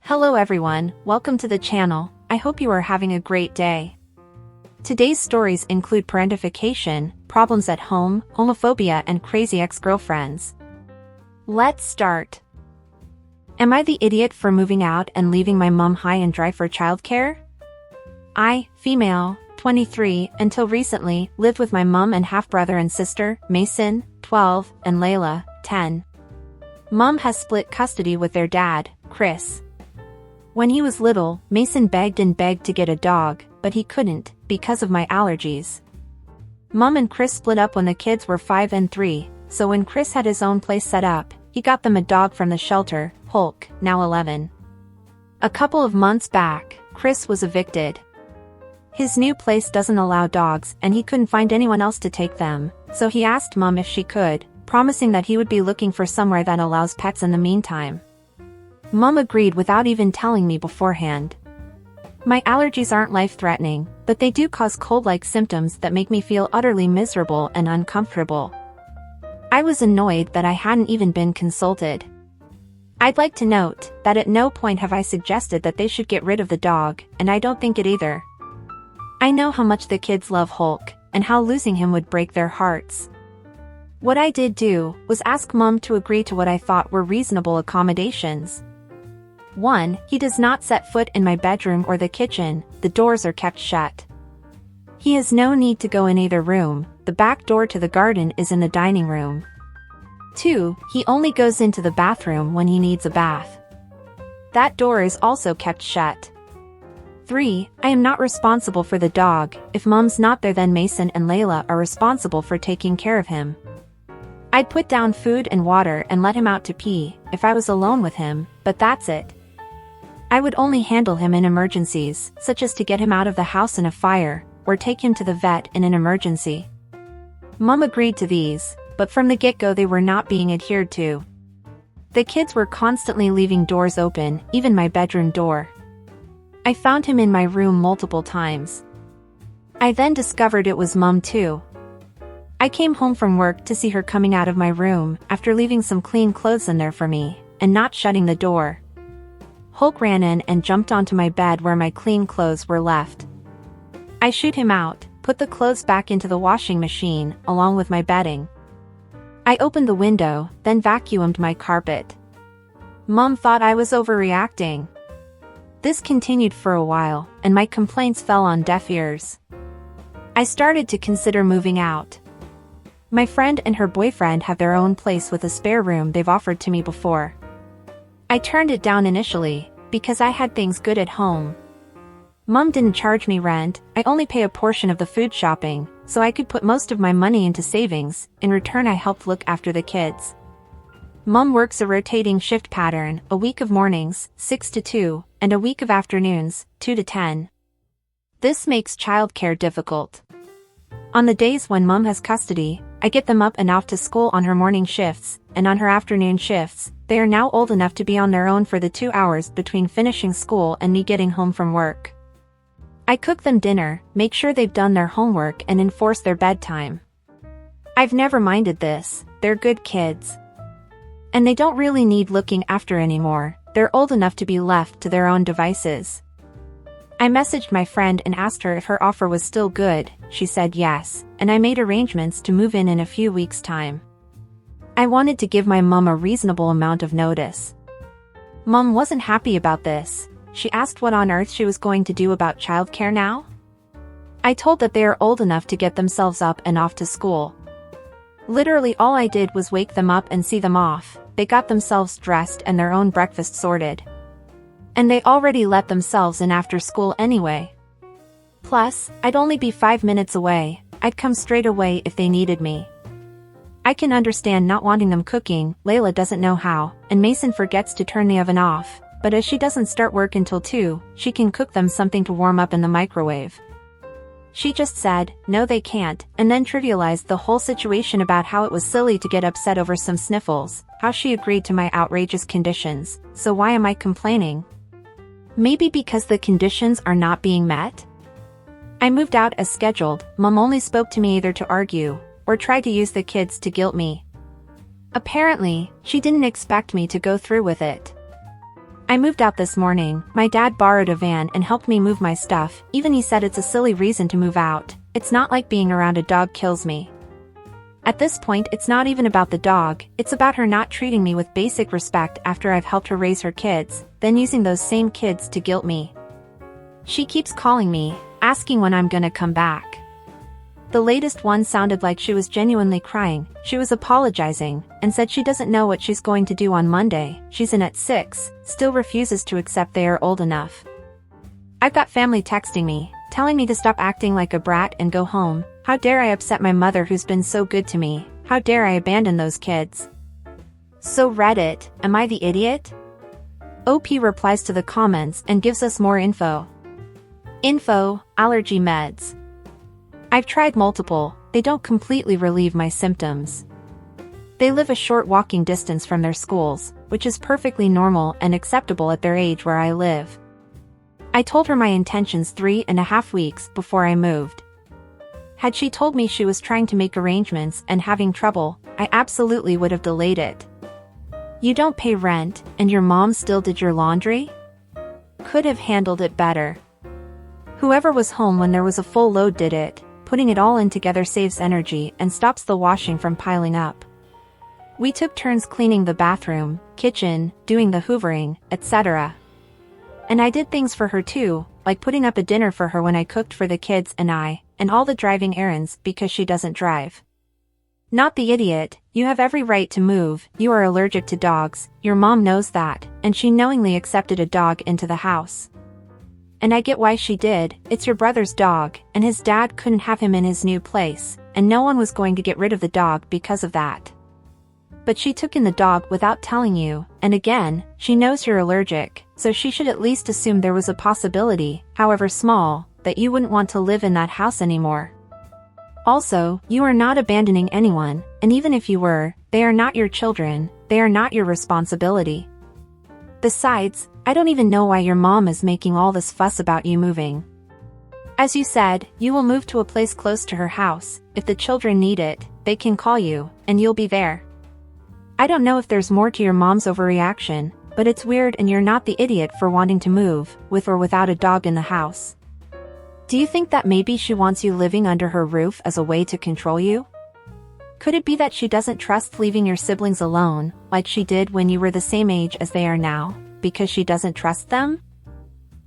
Hello everyone, welcome to the channel. I hope you are having a great day. Today's stories include parentification, problems at home, homophobia and crazy ex-girlfriends. Let's start. Am I the idiot for moving out and leaving my mom high and dry for childcare? I, female, 23, until recently, lived with my mom and half-brother and sister, Mason, 12, and Layla, 10. Mom has split custody with their dad, Chris. When he was little, Mason begged and begged to get a dog, but he couldn't, because of my allergies. Mom and Chris split up when the kids were 5 and 3, so when Chris had his own place set up, he got them a dog from the shelter, Hulk, now 11. A couple of months back, Chris was evicted. His new place doesn't allow dogs and he couldn't find anyone else to take them, so he asked Mom if she could, promising that he would be looking for somewhere that allows pets in the meantime. Mom agreed without even telling me beforehand. My allergies aren't life-threatening, but they do cause cold-like symptoms that make me feel utterly miserable and uncomfortable. I was annoyed that I hadn't even been consulted. I'd like to note that at no point have I suggested that they should get rid of the dog, and I don't think it either. I know how much the kids love Hulk, and how losing him would break their hearts. What I did do was ask Mom to agree to what I thought were reasonable accommodations. 1. He does not set foot in my bedroom or the kitchen, the doors are kept shut. He has no need to go in either room, the back door to the garden is in the dining room. 2. He only goes into the bathroom when he needs a bath. That door is also kept shut. 3. I am not responsible for the dog. If Mom's not there, then Mason and Layla are responsible for taking care of him. I'd put down food and water and let him out to pee if I was alone with him, but that's it. I would only handle him in emergencies, such as to get him out of the house in a fire, or take him to the vet in an emergency. Mom agreed to these, but from the get-go they were not being adhered to. The kids were constantly leaving doors open, even my bedroom door. I found him in my room multiple times. I then discovered it was Mom too. I came home from work to see her coming out of my room after leaving some clean clothes in there for me, and not shutting the door. Hulk ran in and jumped onto my bed where my clean clothes were left. I shooed him out, put the clothes back into the washing machine, along with my bedding. I opened the window, then vacuumed my carpet. Mom thought I was overreacting. This continued for a while, and my complaints fell on deaf ears. I started to consider moving out. My friend and her boyfriend have their own place with a spare room they've offered to me before. I turned it down initially, because I had things good at home. Mom didn't charge me rent, I only pay a portion of the food shopping, so I could put most of my money into savings. In return I helped look after the kids. Mom works a rotating shift pattern, a week of mornings, 6 to 2, and a week of afternoons, 2 to 10. This makes childcare difficult. On the days when Mom has custody, I get them up and off to school on her morning shifts, and on her afternoon shifts, they are now old enough to be on their own for the 2 hours between finishing school and me getting home from work. I cook them dinner, make sure they've done their homework and enforce their bedtime. I've never minded this, they're good kids. And they don't really need looking after anymore, they're old enough to be left to their own devices. I messaged my friend and asked her if her offer was still good, she said yes, and I made arrangements to move in a few weeks' time. I wanted to give my mom a reasonable amount of notice. Mom wasn't happy about this. She asked what on earth she was going to do about childcare now. I told that they are old enough to get themselves up and off to school. Literally all I did was wake them up and see them off. They got themselves dressed and their own breakfast sorted. And they already let themselves in after school anyway. Plus, I'd only be 5 minutes away, I'd come straight away if they needed me. I can understand not wanting them cooking, Layla doesn't know how, and Mason forgets to turn the oven off, but as she doesn't start work until 2, she can cook them something to warm up in the microwave. She just said, no they can't, and then trivialized the whole situation about how it was silly to get upset over some sniffles, how she agreed to my outrageous conditions, so why am I complaining? Maybe because the conditions are not being met? I moved out as scheduled, Mom only spoke to me either to argue, or try to use the kids to guilt me. Apparently, she didn't expect me to go through with it. I moved out this morning. My dad borrowed a van and helped me move my stuff. Even he said it's a silly reason to move out. It's not like being around a dog kills me. At this point, it's not even about the dog, it's about her not treating me with basic respect after I've helped her raise her kids, then using those same kids to guilt me. She keeps calling me, asking when I'm gonna come back. The latest one sounded like she was genuinely crying. She was apologizing, and said she doesn't know what she's going to do on Monday. She's in at 6, still refuses to accept they are old enough. I've got family texting me, telling me to stop acting like a brat and go home. How dare I upset my mother who's been so good to me? How dare I abandon those kids? So Reddit, am I the idiot? OP replies to the comments and gives us more info. Allergy meds. I've tried multiple, they don't completely relieve my symptoms. They live a short walking distance from their schools, which is perfectly normal and acceptable at their age where I live. I told her my intentions 3.5 weeks before I moved. Had she told me she was trying to make arrangements and having trouble, I absolutely would have delayed it. You don't pay rent, and your mom still did your laundry? Could have handled it better. Whoever was home when there was a full load did it. Putting it all in together saves energy and stops the washing from piling up. We took turns cleaning the bathroom, kitchen, doing the hoovering, etc. And I did things for her too, like putting up a dinner for her when I cooked for the kids and all the driving errands because she doesn't drive. Not the idiot, you have every right to move, you are allergic to dogs, your mom knows that, and she knowingly accepted a dog into the house. And I get why she did, it's your brother's dog, and his dad couldn't have him in his new place, and no one was going to get rid of the dog because of that. But she took in the dog without telling you, and again, she knows you're allergic, so she should at least assume there was a possibility, however small, that you wouldn't want to live in that house anymore. Also, you are not abandoning anyone, and even if you were, they are not your children, they are not your responsibility. Besides, I don't even know why your mom is making all this fuss about you moving. As you said, you will move to a place close to her house. If the children need it, they can call you, and you'll be there. I don't know if there's more to your mom's overreaction, but it's weird and you're not the idiot for wanting to move, with or without a dog in the house. Do you think that maybe she wants you living under her roof as a way to control you? Could it be that she doesn't trust leaving your siblings alone, like she did when you were the same age as they are now, because she doesn't trust them?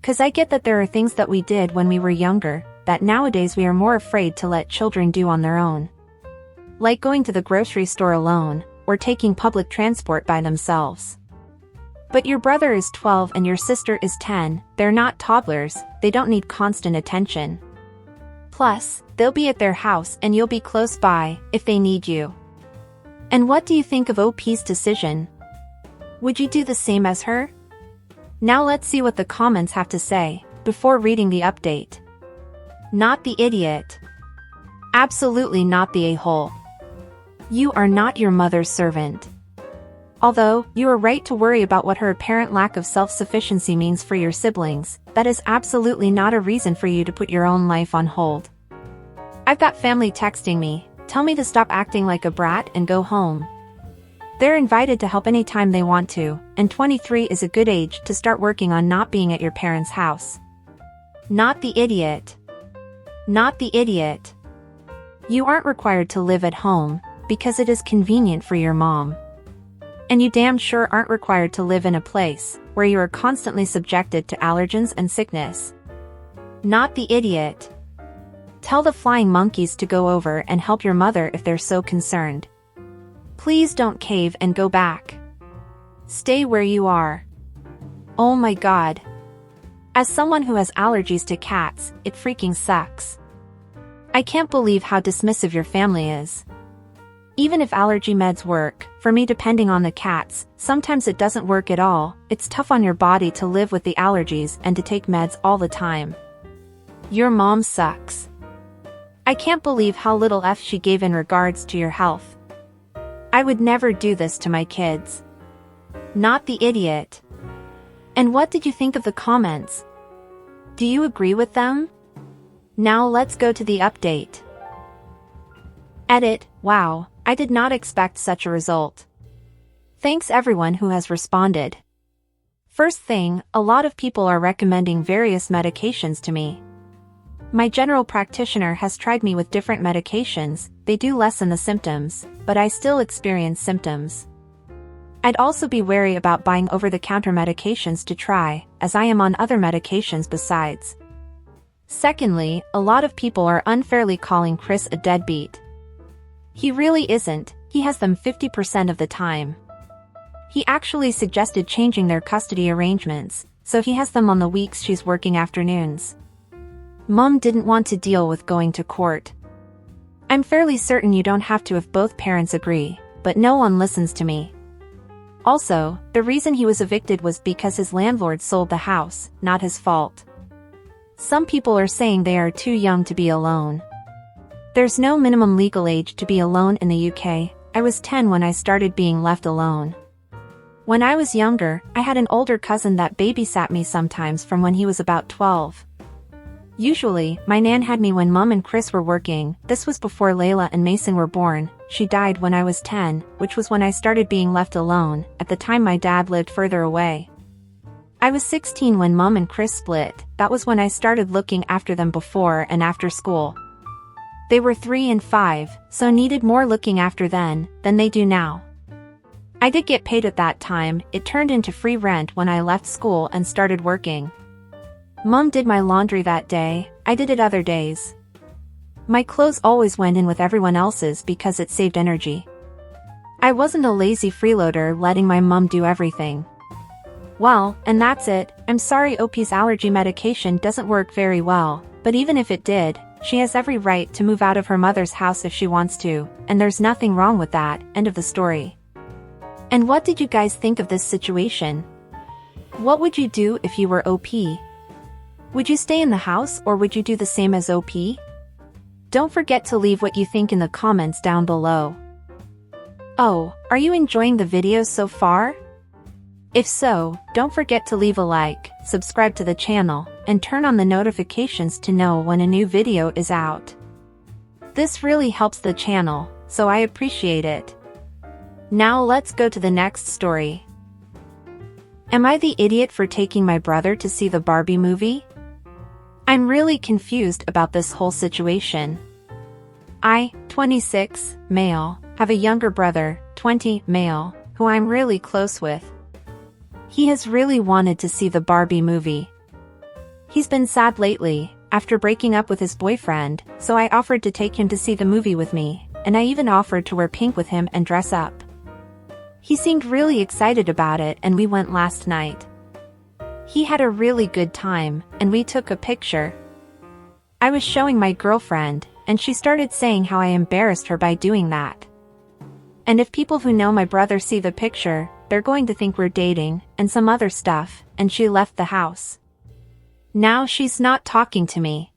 'Cause I get that there are things that we did when we were younger, that nowadays we are more afraid to let children do on their own. Like going to the grocery store alone, or taking public transport by themselves. But your brother is 12 and your sister is 10, they're not toddlers, they don't need constant attention. Plus, they'll be at their house and you'll be close by, if they need you. And what do you think of OP's decision? Would you do the same as her? Now let's see what the comments have to say, before reading the update. Not the idiot. Absolutely not the a-hole. You are not your mother's servant. Although, you are right to worry about what her apparent lack of self-sufficiency means for your siblings, that is absolutely not a reason for you to put your own life on hold. I've got family texting me, tell me to stop acting like a brat and go home. They're invited to help anytime they want to, and 23 is a good age to start working on not being at your parents' house. Not the idiot. Not the idiot. You aren't required to live at home, because it is convenient for your mom. And you damn sure aren't required to live in a place where you are constantly subjected to allergens and sickness. Not the idiot. Tell the flying monkeys to go over and help your mother if they're so concerned. Please don't cave and go back. Stay where you are. Oh my god. As someone who has allergies to cats, it freaking sucks. I can't believe how dismissive your family is. Even if allergy meds work, for me depending on the cats, sometimes it doesn't work at all. It's tough on your body to live with the allergies and to take meds all the time. Your mom sucks. I can't believe how little F she gave in regards to your health. I would never do this to my kids. Not the idiot. And what did you think of the comments? Do you agree with them? Now let's go to the update. Edit, wow, I did not expect such a result. Thanks everyone who has responded. First thing, a lot of people are recommending various medications to me. My general practitioner has tried me with different medications, they do lessen the symptoms, but I still experience symptoms. I'd also be wary about buying over-the-counter medications to try, as I am on other medications besides. Secondly, a lot of people are unfairly calling Chris a deadbeat. He really isn't, he has them 50% of the time. He actually suggested changing their custody arrangements, so he has them on the weeks she's working afternoons. Mom didn't want to deal with going to court. I'm fairly certain you don't have to if both parents agree, but no one listens to me. Also, the reason he was evicted was because his landlord sold the house, not his fault. Some people are saying they are too young to be alone. There's no minimum legal age to be alone in the UK. I was 10 when I started being left alone. When I was younger, I had an older cousin that babysat me sometimes from when he was about 12. Usually, my nan had me when Mum and Chris were working. This was before Layla and Mason were born. She died when I was 10, which was when I started being left alone. At the time my dad lived further away. I was 16 when Mum and Chris split. That was when I started looking after them before and after school. They were 3 and 5, so needed more looking after then than they do now. I did get paid at that time. It turned into free rent when I left school and started working. Mum did my laundry that day, I did it other days. My clothes always went in with everyone else's because it saved energy. I wasn't a lazy freeloader letting my mum do everything. Well, and that's it. I'm sorry OP's allergy medication doesn't work very well, but even if it did, she has every right to move out of her mother's house if she wants to, and there's nothing wrong with that. End of the story. And what did you guys think of this situation? What would you do if you were OP? Would you stay in the house or would you do the same as OP? Don't forget to leave what you think in the comments down below. Oh, are you enjoying the videos so far? If so, don't forget to leave a like, subscribe to the channel, and turn on the notifications to know when a new video is out. This really helps the channel, so I appreciate it. Now let's go to the next story. Am I the idiot for taking my brother to see the Barbie movie? I'm really confused about this whole situation. I, 26, male, have a younger brother, 20, male, who I'm really close with. He has really wanted to see the Barbie movie. He's been sad lately, after breaking up with his boyfriend, so I offered to take him to see the movie with me, and I even offered to wear pink with him and dress up. He seemed really excited about it and we went last night. He had a really good time, and we took a picture. I was showing my girlfriend, and she started saying how I embarrassed her by doing that. And if people who know my brother see the picture, they're going to think we're dating, and some other stuff, and she left the house. Now she's not talking to me.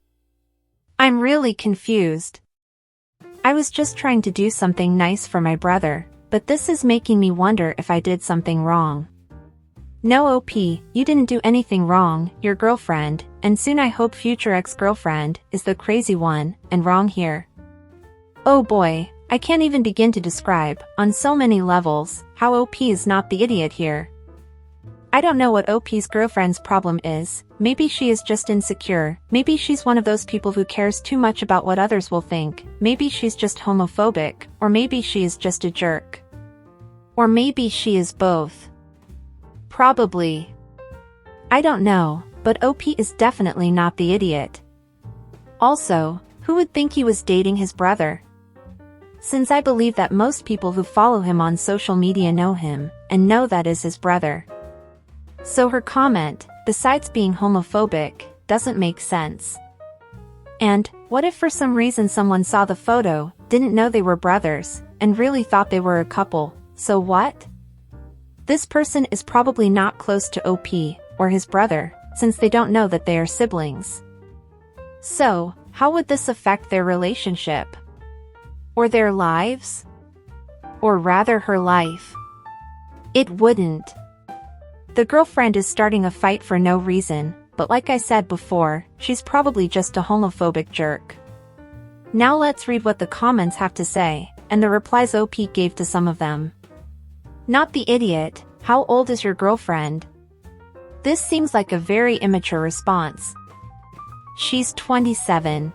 I'm really confused. I was just trying to do something nice for my brother, but this is making me wonder if I did something wrong. No OP, you didn't do anything wrong. Your girlfriend, and soon I hope future ex-girlfriend, is the crazy one, and wrong here. Oh boy, I can't even begin to describe, on so many levels, how OP is not the idiot here. I don't know what OP's girlfriend's problem is. Maybe she is just insecure, maybe she's one of those people who cares too much about what others will think, maybe she's just homophobic, or maybe she is just a jerk. Or maybe she is both. Probably. I don't know, but OP is definitely not the idiot. Also, who would think he was dating his brother? Since I believe that most people who follow him on social media know him, and know that is his brother. So her comment, besides being homophobic, doesn't make sense. And, what if for some reason someone saw the photo, didn't know they were brothers, and really thought they were a couple, so what? This person is probably not close to OP, or his brother, since they don't know that they are siblings. So, how would this affect their relationship? Or their lives? Or rather her life? It wouldn't. The girlfriend is starting a fight for no reason, but like I said before, she's probably just a homophobic jerk. Now let's read what the comments have to say, and the replies OP gave to some of them. Not the idiot. How old is your girlfriend? This seems like a very immature response. She's 27.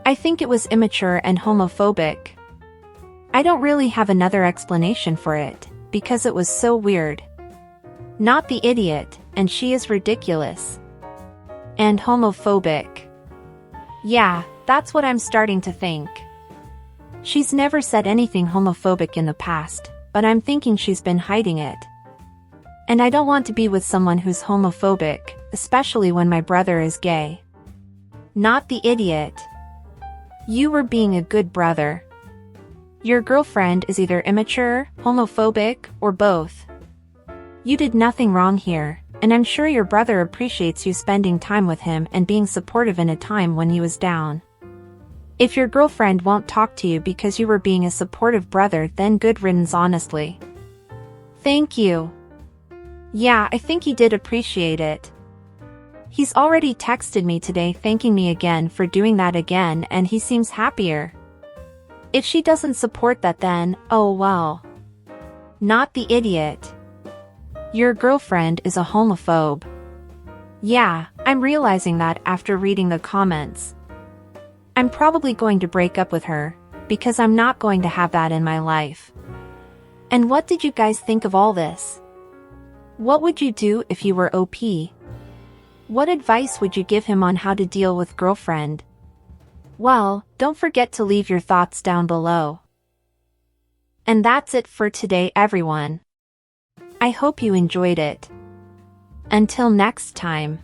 I think it was immature and homophobic. I don't really have another explanation for it, because it was so weird. Not the idiot, and she is ridiculous. And homophobic. Yeah, that's what I'm starting to think. She's never said anything homophobic in the past, but I'm thinking she's been hiding it. And I don't want to be with someone who's homophobic, especially when my brother is gay. Not the idiot. You were being a good brother. Your girlfriend is either immature, homophobic, or both. You did nothing wrong here, and I'm sure your brother appreciates you spending time with him and being supportive in a time when he was down. If your girlfriend won't talk to you because you were being a supportive brother, then good riddance, honestly. Thank you. Yeah, I think he did appreciate it. He's already texted me today thanking me again for doing that again, and he seems happier. If she doesn't support that, then, oh well. Not the idiot. Your girlfriend is a homophobe. Yeah, I'm realizing that after reading the comments. I'm probably going to break up with her, because I'm not going to have that in my life. And what did you guys think of all this? What would you do if you were OP? What advice would you give him on how to deal with girlfriend? Well, don't forget to leave your thoughts down below. And that's it for today, everyone. I hope you enjoyed it. Until next time.